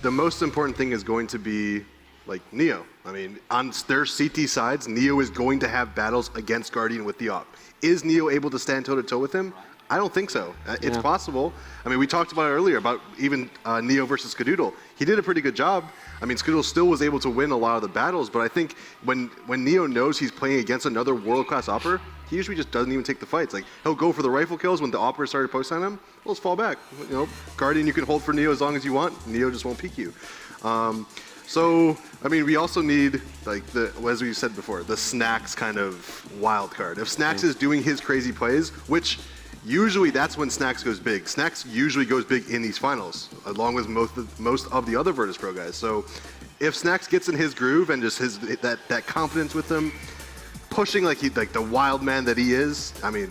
the most important thing is going to be like Neo. I mean, on their CT sides, Neo is going to have battles against Guardian with the AWP. Is Neo able to stand toe-to-toe with him? I don't think so. It's possible. I mean, we talked about it earlier, about even Neo versus Skadoodle. He did a pretty good job. I mean, Skadoodle still was able to win a lot of the battles, but I think when Neo knows he's playing against another world-class opper, he usually just doesn't even take the fights. Like, he'll go for the rifle kills when the opper started posting on him. Well, let's fall back. Guardian, you can hold for Neo as long as you want. Neo just won't peek you. So, I mean, we also need, like, as we said before, the Snacks kind of wild card. If Snacks is doing his crazy plays, which usually that's when Snacks goes big. Snacks usually goes big in these finals, along with most of the other Virtus.Pro guys. So, if Snacks gets in his groove and just that confidence with him, pushing like the wild man that he is, I mean,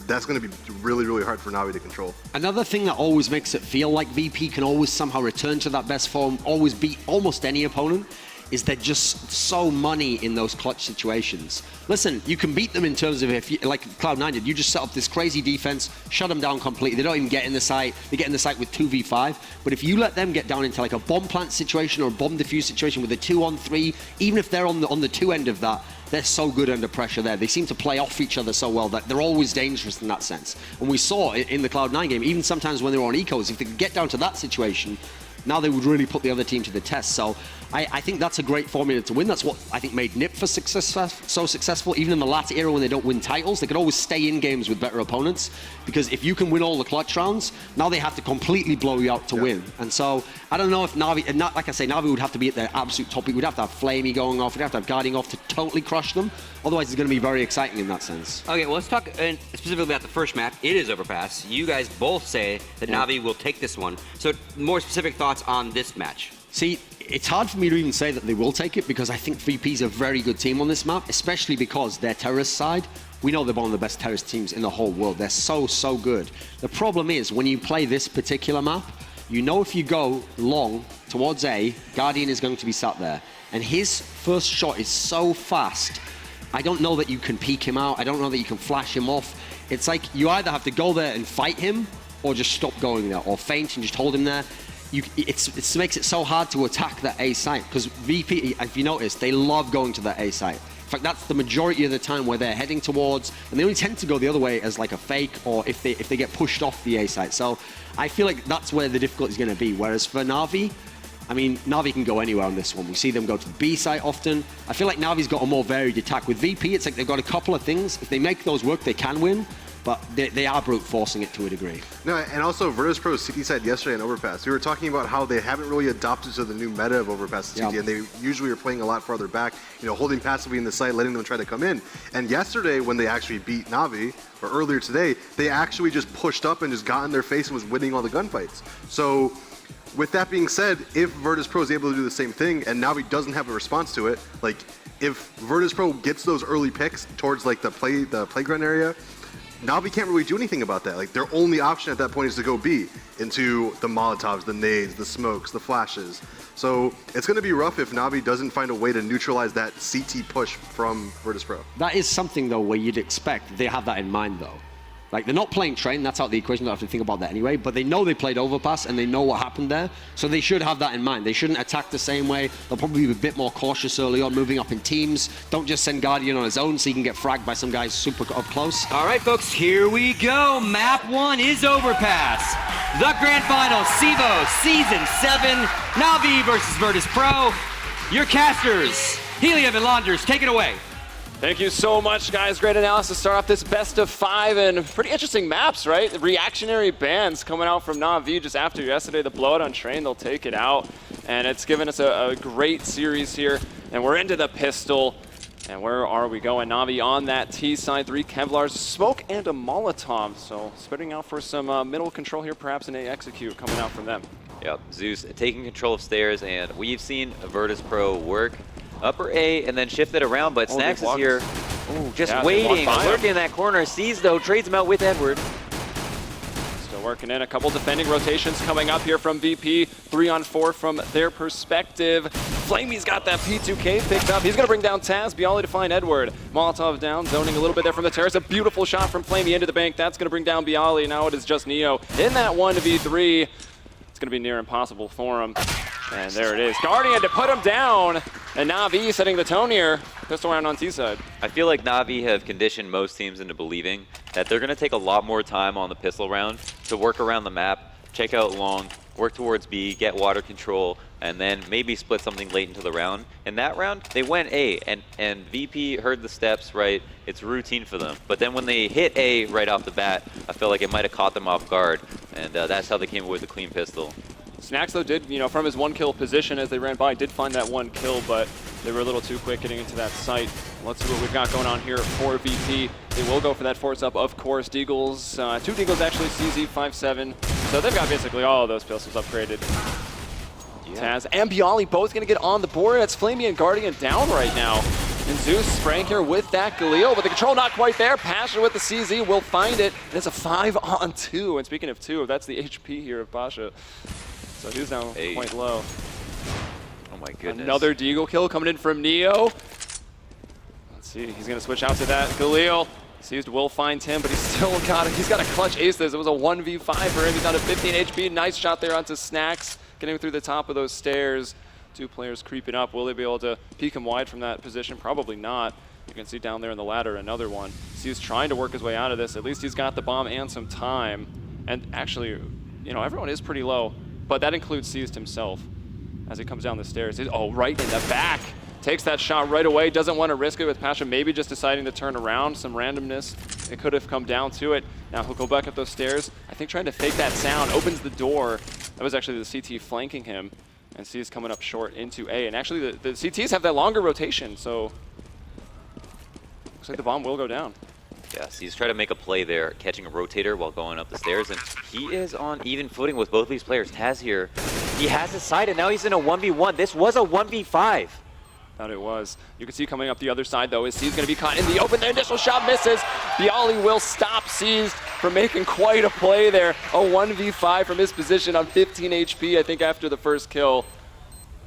that's going to be really, really hard for Navi to control. Another thing that always makes it feel like VP can always somehow return to that best form, always beat almost any opponent, is they're just so money in those clutch situations. Listen, you can beat them in terms of, if you, like Cloud9 did, you just set up this crazy defense, shut them down completely. They don't even get in the site. They get in the site with 2v5. But if you let them get down into like a bomb plant situation or a bomb defuse situation with a 2-on-3, even if they're on the 2 end of that, they're so good under pressure there. They seem to play off each other so well that they're always dangerous in that sense. And we saw it in the Cloud9 game, even sometimes when they were on ecos, if they could get down to that situation, now they would really put the other team to the test. So I think that's a great formula to win. That's what I think made NIP so successful. Even in the latter era when they don't win titles, they could always stay in games with better opponents, because if you can win all the clutch rounds, now they have to completely blow you out to win. And so I don't know if Navi, like I say, Navi would have to be at their absolute top. We'd have to have Flamey going off. We'd have to have Guarding off to totally crush them. Otherwise, it's going to be very exciting in that sense. Okay, well, let's talk specifically about the first map. It is Overpass. You guys both say that Navi will take this one. So more specific thoughts on this match. See, it's hard for me to even say that they will take it, because I think VP's a very good team on this map, especially because their terrorist side, we know they're one of the best terrorist teams in the whole world. They're so, so good. The problem is, when you play this particular map, you know if you go long towards A, Guardian is going to be sat there. And his first shot is so fast, I don't know that you can peek him out. I don't know that you can flash him off. It's like you either have to go there and fight him, or just stop going there, or feint and just hold him there. It makes it so hard to attack that A site, because VP, if you notice, they love going to that A site. In fact, that's the majority of the time where they're heading towards, and they only tend to go the other way as like a fake, or if they get pushed off the A site. So I feel like that's where the difficulty is going to be. Whereas for Na'Vi, I mean, Na'Vi can go anywhere on this one. We see them go to the B site often. I feel like Na'Vi's got a more varied attack. With VP, it's like they've got a couple of things. If they make those work, they can win. But they are brute forcing it to a degree. No, and also Virtus.Pro CT side yesterday in Overpass. We were talking about how they haven't really adopted to the new meta of Overpass CT, and they usually are playing a lot farther back, holding passively in the site, letting them try to come in. And yesterday, when they actually beat Na'Vi, or earlier today, they actually just pushed up and just got in their face and was winning all the gunfights. So, with that being said, if Virtus.Pro is able to do the same thing and Na'Vi doesn't have a response to it, like if Virtus.Pro gets those early picks towards like the playground area, Na'Vi can't really do anything about that. Like their only option at that point is to go B into the Molotovs, the nades, the smokes, the flashes. So it's going to be rough if Na'Vi doesn't find a way to neutralize that CT push from Virtus.Pro. That is something though where you'd expect they have that in mind though. Like, they're not playing train, that's out of the equation, they don't have to think about that anyway, but they know they played Overpass and they know what happened there, so they should have that in mind. They shouldn't attack the same way. They'll probably be a bit more cautious early on, moving up in teams. Don't just send Guardian on his own so he can get fragged by some guys super up close. All right, folks, here we go. Map 1 is Overpass. The grand final, CEVO Season 7, Na'Vi versus Virtus.Pro. Your casters, Helium and Launders, take it away. Thank you so much, guys. Great analysis to start off this best of 5 and pretty interesting maps, right? The reactionary bans coming out from Na'Vi just after yesterday. The blowout on Train, they'll take it out. And it's given us a great series here. And we're into the pistol. And where are we going? Na'Vi on that T side, 3 Kevlars, smoke, and a Molotov. So spreading out for some middle control here, perhaps an A execute coming out from them. Yep, Zeus taking control of stairs, and we've seen Virtus.Pro work upper A and then shift it around, but Snacks is here. Ooh, just waiting, lurking in that corner. Sees though, trades him out with Edward. Still working in a couple defending rotations coming up here from VP. 3-on-4 from their perspective. Flamey's got that P2K picked up. He's going to bring down Taz. Bialy to find Edward. Molotov down, zoning a little bit there from the terrace. A beautiful shot from Flamey into the bank. That's going to bring down Bialy. Now it is just Neo in that 1v3. It's going to be near impossible for him. And there it is. Guardian to put him down. And Na'Vi setting the tone here. Pistol round on T-side. I feel like Na'Vi have conditioned most teams into believing that they're going to take a lot more time on the pistol round to work around the map, check out long, work towards B, get water control, and then maybe split something late into the round. In that round, they went A, and VP heard the steps, right? It's routine for them. But then when they hit A right off the bat, I feel like it might have caught them off guard, and that's how they came away with the clean pistol. Snacks, though, did, from his 1-kill position as they ran by, did find that 1 kill, but they were a little too quick getting into that site. Let's see what we've got going on here for VP. They will go for that force up, of course. Deagles, 2 Deagles actually, CZ 5-7. So they've got basically all of those pistols upgraded. Yeah. Taz and Bialy both going to get on the board. That's Flamey and Guardian down right now. And Zeus spraying here with that Galil, but the control not quite there. Pasha with the CZ will find it. And it's a 5-on-2. And speaking of 2, that's the HP here of Pasha. So he's now quite low. Oh my goodness. Another Deagle kill coming in from Neo. Let's see, he's gonna switch out to that Galil. Seized will find him, but he's got a clutch ace this. It was a 1v5 for him. He's down to 15 HP. Nice shot there onto Snacks, getting through the top of those stairs. 2 players creeping up. Will they be able to peek him wide from that position? Probably not. You can see down there in the ladder another one. He's trying to work his way out of this. At least he's got the bomb and some time. And actually, everyone is pretty low. But that includes Seized himself as he comes down the stairs. Oh, right in the back. Takes that shot right away. Doesn't want to risk it with Pasha. Maybe just deciding to turn around. Some randomness. It could have come down to it. Now he'll go back up those stairs. I think trying to fake that sound. Opens the door. That was actually the CT flanking him. And Seized coming up short into A. And actually the CTs have that longer rotation. So looks like the bomb will go down. Yes, he's trying to make a play there, catching a rotator while going up the stairs, and he is on even footing with both these players. Taz here, he has his side, and now he's in a 1v1. This was a 1v5. Thought it was. You can see coming up the other side, though, is Seized going to be caught in the open. The initial shot misses. Bialy will stop Seized from making quite a play there. A 1v5 from his position on 15 HP, I think, after the first kill.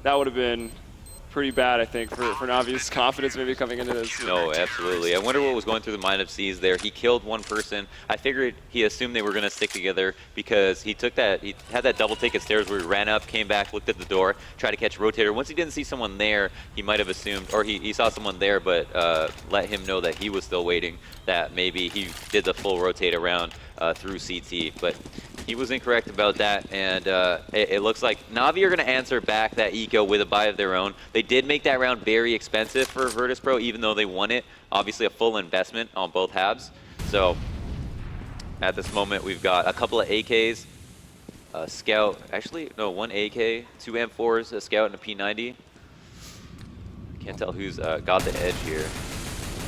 That would have been pretty bad, I think, for Navi's confidence maybe coming into this. No, absolutely. I wonder what was going through the mind of C's there. He killed one person. I figured he assumed they were going to stick together because he had that double take at stairs where he ran up, came back, looked at the door, tried to catch Rotator. Once he didn't see someone there, he might have assumed, or he saw someone there, but let him know that he was still waiting, that maybe he did the full rotate around through CT. But he was incorrect about that, and it looks like Navi are going to answer back that eco with a buy of their own. They did make that round very expensive for Virtus.Pro, even though they won it. Obviously a full investment on both halves. So at this moment, we've got a couple of AKs, a Scout, actually, no, one AK, two M4s, a Scout, and a P90. Can't tell who's got the edge here.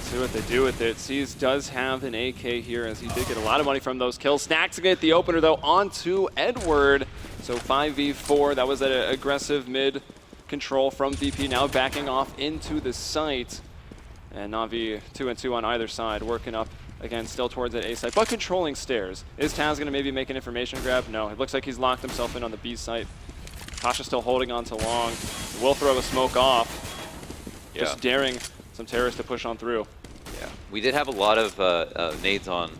See what they do with it. C's does have an AK here as he did get a lot of money from those kills. Snacks to get the opener though onto Edward. So 5v4, that was an aggressive mid control from VP, now backing off into the site. And Navi 2-2 on either side, working up again still towards that A site, but controlling stairs. Is Taz gonna maybe make an information grab? No, it looks like he's locked himself in on the B site. Tasha still holding on to long. Will throw a smoke off. Just daring some terrorists to push on through. Yeah, we did have a lot of nades on